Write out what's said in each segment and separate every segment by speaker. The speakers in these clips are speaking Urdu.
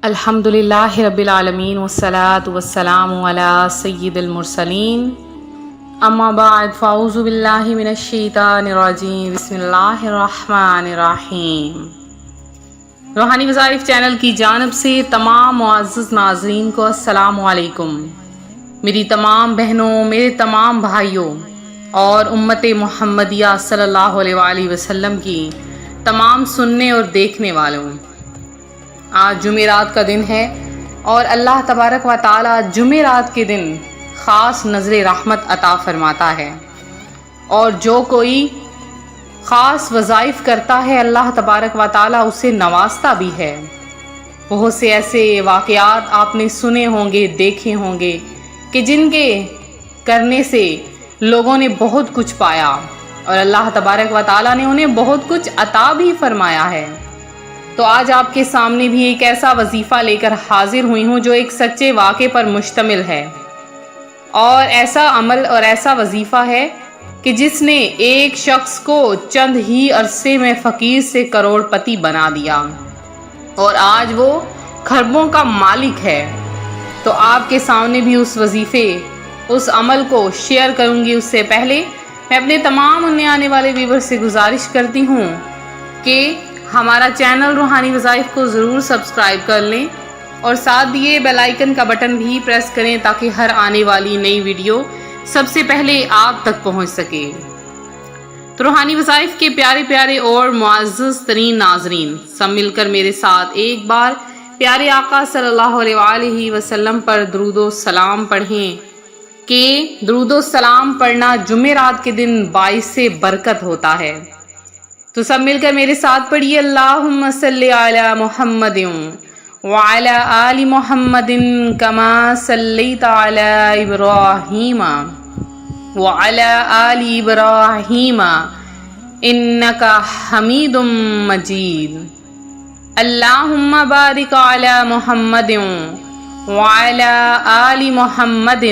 Speaker 1: الحمدللہ رب العالمین والصلاة والسلام علی سید المرسلین اما بعد فاعوذ باللہ من الشیطان الرجیم بسم اللہ الرحمن الرحیم۔ روحانی وظائف چینل کی جانب سے تمام معزز ناظرین کو السلام علیکم۔ میری تمام بہنوں، میرے تمام بھائیوں اور امت محمدیہ صلی اللہ علیہ وآلہ وسلم کی تمام سننے اور دیکھنے والوں، آج جمعرات کا دن ہے اور اللہ تبارک و تعالی جمعرات کے دن خاص نظر رحمت عطا فرماتا ہے، اور جو کوئی خاص وظائف کرتا ہے اللہ تبارک و تعالی اسے نوازتا بھی ہے۔ بہت سے ایسے واقعات آپ نے سنے ہوں گے، دیکھے ہوں گے کہ جن کے کرنے سے لوگوں نے بہت کچھ پایا اور اللہ تبارک و تعالی نے انہیں بہت کچھ عطا بھی فرمایا ہے۔ تو آج آپ کے سامنے بھی ایک ایسا وظیفہ لے کر حاضر ہوئی ہوں جو ایک سچے واقعے پر مشتمل ہے، اور ایسا عمل اور ایسا وظیفہ ہے کہ جس نے ایک شخص کو چند ہی عرصے میں فقیر سے کروڑ پتی بنا دیا، اور آج وہ کھربوں کا مالک ہے۔ تو آپ کے سامنے بھی اس وظیفے، اس عمل کو شیئر کروں گی۔ اس سے پہلے میں اپنے تمام اننے آنے والے ویور سے گزارش کرتی ہوں کہ ہمارا چینل روحانی وظائف کو ضرور سبسکرائب کر لیں اور ساتھ دیے بیل آئیکن کا بٹن بھی پریس کریں تاکہ ہر آنے والی نئی ویڈیو سب سے پہلے آپ تک پہنچ سکے۔ تو روحانی وظائف کے پیارے پیارے اور معزز ترین ناظرین، سب مل کر میرے ساتھ ایک بار پیارے آقا صلی اللہ علیہ وآلہ وسلم پر درود و سلام پڑھیں کہ درود و سلام پڑھنا جمعرات کے دن باعث برکت ہوتا ہے۔ تو سب مل کر میرے ساتھ پڑھیے، اللہم صلی علی محمد وعلی آل محمد کما صلیت علی ابراہیم وعلی آل ابراہیم انک حمید مجید۔ اللہم بارک علی محمد وعلی آل محمد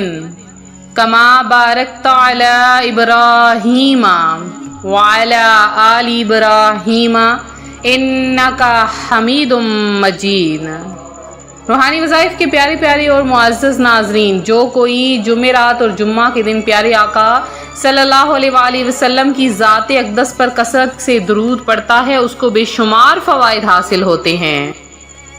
Speaker 1: کما بارکت علی ابراہیم وعلی آل ابراہیم انک حمید مجید۔ روحانی وظائف کے پیارے پیارے اور معزز ناظرین، جو کوئی جمعرات اور جمعہ کے دن پیارے آقا صلی اللہ علیہ وآلہ وسلم کی ذات اقدس پر کثرت سے درود پڑھتا ہے، اس کو بے شمار فوائد حاصل ہوتے ہیں،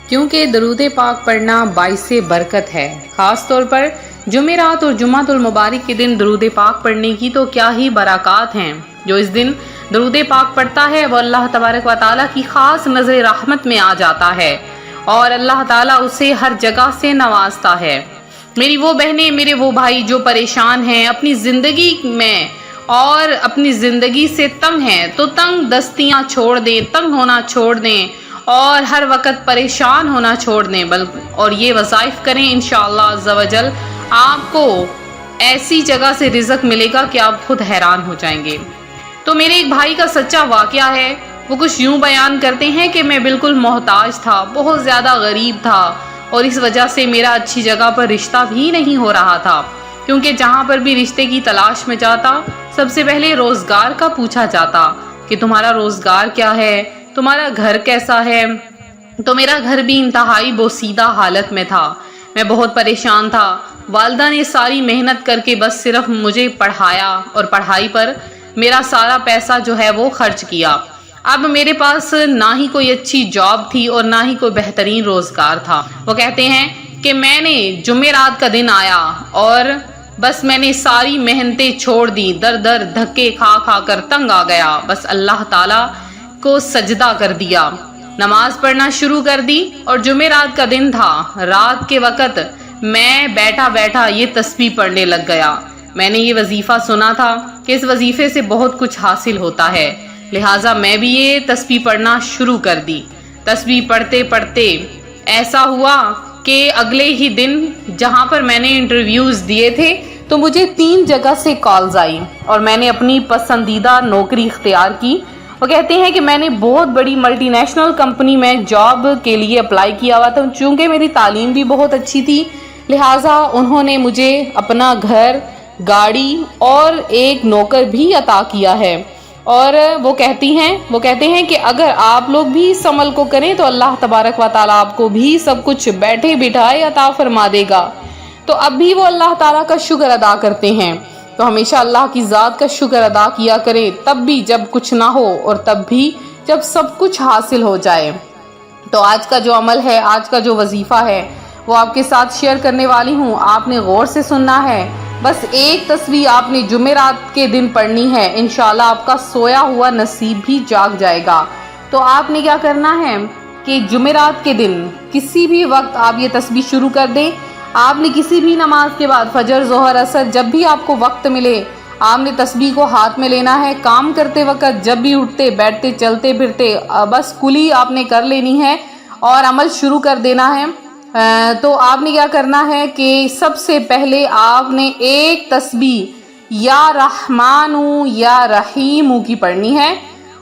Speaker 1: کیونکہ درود پاک پڑھنا باعث برکت ہے۔ خاص طور پر جمعرات اور جمعۃ المبارک کے دن درود پاک پڑھنے کی تو کیا ہی برکات ہیں۔ جو اس دن درود پاک پڑھتا ہے وہ اللہ تبارک و تعالیٰ کی خاص نظر رحمت میں آ جاتا ہے، اور اللہ تعالیٰ اسے ہر جگہ سے نوازتا ہے۔ میری وہ بہنیں، میرے وہ بھائی جو پریشان ہیں اپنی زندگی میں اور اپنی زندگی سے تنگ ہیں، تو تنگ دستیاں چھوڑ دیں، تنگ ہونا چھوڑ دیں اور ہر وقت پریشان ہونا چھوڑ دیں، اور یہ وظائف کریں، انشاءاللہ عز و جل آپ کو ایسی جگہ سے رزق ملے گا کہ آپ خود حیران ہو جائیں گے۔ تو میرے ایک بھائی کا سچا واقعہ ہے، وہ کچھ یوں بیان کرتے ہیں کہ میں بالکل محتاج تھا، بہت زیادہ غریب تھا، اور اس وجہ سے میرا اچھی جگہ پر رشتہ بھی نہیں ہو رہا تھا، کیونکہ جہاں پر بھی رشتے کی تلاش میں جاتا سب سے پہلے روزگار کا پوچھا جاتا کہ تمہارا روزگار کیا ہے، تمہارا گھر کیسا ہے۔ تو میرا گھر بھی انتہائی بوسیدہ حالت میں تھا، میں بہت پریشان تھا۔ والدہ نے ساری محنت کر کے بس صرف مجھے پڑھایا، اور پڑھائی پر میرا سارا پیسہ جو ہے وہ خرچ کیا۔ اب میرے پاس نہ ہی کوئی اچھی جاب تھی اور نہ ہی کوئی بہترین روزگار تھا۔ وہ کہتے ہیں کہ میں نے جمعرات کا دن آیا اور بس میں نے ساری محنتیں چھوڑ دی، در در دھکے کھا کھا کر تنگ آ گیا، بس اللہ تعالیٰ کو سجدہ کر دیا، نماز پڑھنا شروع کر دی، اور جمعرات کا دن تھا، رات کے وقت میں بیٹھا بیٹھا یہ تسبیح پڑھنے لگ گیا۔ میں نے یہ وظیفہ سنا تھا کہ اس وظیفے سے بہت کچھ حاصل ہوتا ہے، لہٰذا میں بھی یہ تسبیح پڑھنا شروع کر دی۔ تسبیح پڑھتے پڑھتے ایسا ہوا کہ اگلے ہی دن جہاں پر میں نے انٹرویوز دیے تھے تو مجھے 3 جگہ سے کالز آئی، اور میں نے اپنی پسندیدہ نوکری اختیار کی۔ وہ کہتے ہیں کہ میں نے بہت بڑی ملٹی نیشنل کمپنی میں جاب کے لیے اپلائی کیا ہوا تھا، چونکہ میری تعلیم بھی بہت اچھی تھی، لہٰذا انہوں نے مجھے اپنا گھر، گاڑی اور ایک نوکر بھی عطا کیا ہے، اور وہ کہتے ہیں کہ اگر آپ لوگ بھی اس عمل کو کریں تو اللہ تبارک و تعالیٰ آپ کو بھی سب کچھ بیٹھے بٹھائے عطا فرما دے گا۔ تو اب بھی وہ اللہ تعالیٰ کا شکر ادا کرتے ہیں، تو ہمیشہ اللہ کی ذات کا شکر ادا کیا کریں، تب بھی جب کچھ نہ ہو اور تب بھی جب سب کچھ حاصل ہو جائے۔ تو آج کا جو عمل ہے، آج کا جو وظیفہ ہے، وہ آپ کے ساتھ شیئر کرنے والی ہوں۔ آپ نے غور سے سننا ہے، بس ایک تسبیح آپ نے جمعرات کے دن پڑھنی ہے، انشاءاللہ آپ کا سویا ہوا نصیب بھی جاگ جائے گا۔ تو آپ نے کیا کرنا ہے کہ جمعرات کے دن کسی بھی وقت آپ یہ تسبیح شروع کر دیں۔ آپ نے کسی بھی نماز کے بعد، فجر، ظہر، عصر، جب بھی آپ کو وقت ملے، آپ نے تسبیح کو ہاتھ میں لینا ہے۔ کام کرتے وقت جب بھی اٹھتے بیٹھتے چلتے پھرتے بس کلی آپ نے کر لینی ہے اور عمل شروع کر دینا ہے۔ تو آپ نے کیا کرنا ہے کہ سب سے پہلے آپ نے ایک تسبیح یا رحمانو یا رحیمو کی پڑھنی ہے،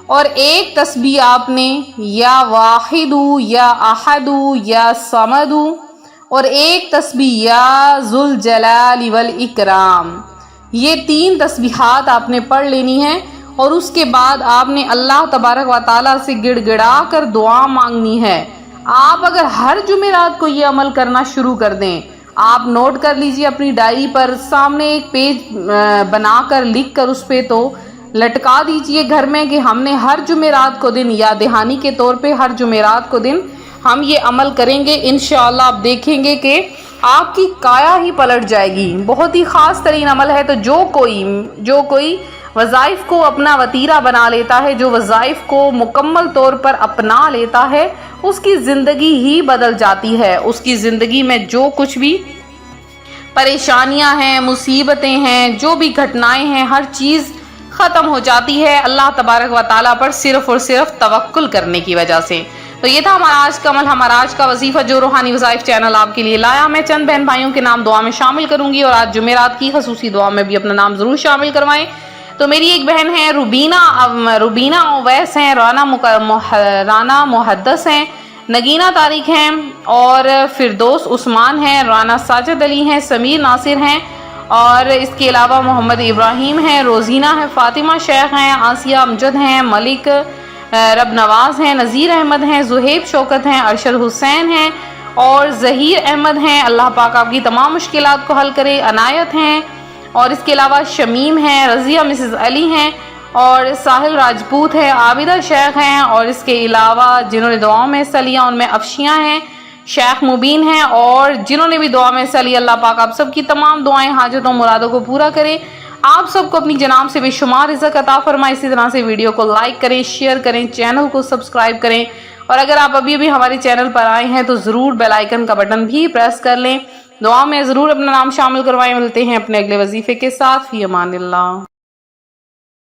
Speaker 1: اور ایک تسبیح آپ نے یا واحدو یا احدو یا صمدو، اور ایک تسبیح یا ذوالجلال والاکرام۔ یہ 3 تسبیحات آپ نے پڑھ لینی ہے، اور اس کے بعد آپ نے اللہ تبارک و تعالیٰ سے گڑ گڑا کر دعا مانگنی ہے۔ آپ اگر ہر جمعرات کو یہ عمل کرنا شروع کر دیں، آپ نوٹ کر لیجئے اپنی ڈائری پر، سامنے ایک پیج بنا کر لکھ کر اس پہ تو لٹکا دیجئے گھر میں کہ ہم نے ہر جمعرات کو دن، یا دہانی کے طور پہ ہر جمعرات کو دن ہم یہ عمل کریں گے۔ انشاءاللہ آپ دیکھیں گے کہ آپ کی کایا ہی پلٹ جائے گی۔ بہت ہی خاص ترین عمل ہے، تو جو کوئی وظائف کو اپنا وتیرہ بنا لیتا ہے، جو وظائف کو مکمل طور پر اپنا لیتا ہے، اس کی زندگی ہی بدل جاتی ہے۔ اس کی زندگی میں جو کچھ بھی پریشانیاں ہیں، مصیبتیں ہیں، جو بھی گھٹنائیں ہیں، ہر چیز ختم ہو جاتی ہے اللہ تبارک و تعالیٰ پر صرف اور صرف توکل کرنے کی وجہ سے۔ تو یہ تھا ہمارا آج کا عمل، ہمارا آج کا وظیفہ جو روحانی وظائف چینل آپ کے لیے لایا۔ میں چند بہن بھائیوں کے نام دعا میں شامل کروں گی، اور آج جمعرات کی خصوصی دعا میں بھی اپنا نام ضرور شامل کروائیں۔ تو میری ایک بہن ہے روبینہ اویس ہیں، رانا محدث ہیں، نگینہ طارق ہیں، اور فردوس عثمان ہیں، رانا ساجد علی ہیں، سمیر ناصر ہیں، اور اس کے علاوہ محمد ابراہیم ہیں، روزینہ ہے، فاطمہ شیخ ہیں، آسیہ امجد ہیں، ملک رب نواز ہیں، نذیر احمد ہیں، زہیب شوکت ہیں، ارشد حسین ہیں، اور ظہیر احمد ہیں۔ اللہ پاک آپ کی تمام مشکلات کو حل کرے۔ عنایت ہیں، اور اس کے علاوہ شمیم ہیں، رضیہ مسز علی ہیں، اور ساحل راجپوت ہے، عابدہ شیخ ہیں، اور اس کے علاوہ جنہوں نے دعاؤں میں حصہ لیا ان میں افشیاں ہیں، شیخ مبین ہیں، اور جنہوں نے بھی دعا میں حصہ لیا، اللہ پاک آپ سب کی تمام دعائیں، حاجتوں، مرادوں کو پورا کرے۔ آپ سب کو اپنی جناب سے بے شمار رزق عطا فرمائے۔ اسی طرح سے ویڈیو کو لائک کریں، شیئر کریں، چینل کو سبسکرائب کریں، اور اگر آپ ابھی ہمارے چینل پر آئے ہیں تو ضرور بیل آئیکن کا بٹن بھی پریس کر لیں۔ دعا میں ضرور اپنا نام شامل کروائیں۔ ملتے ہیں اپنے اگلے وظیفے کے ساتھ۔ فی امان اللہ۔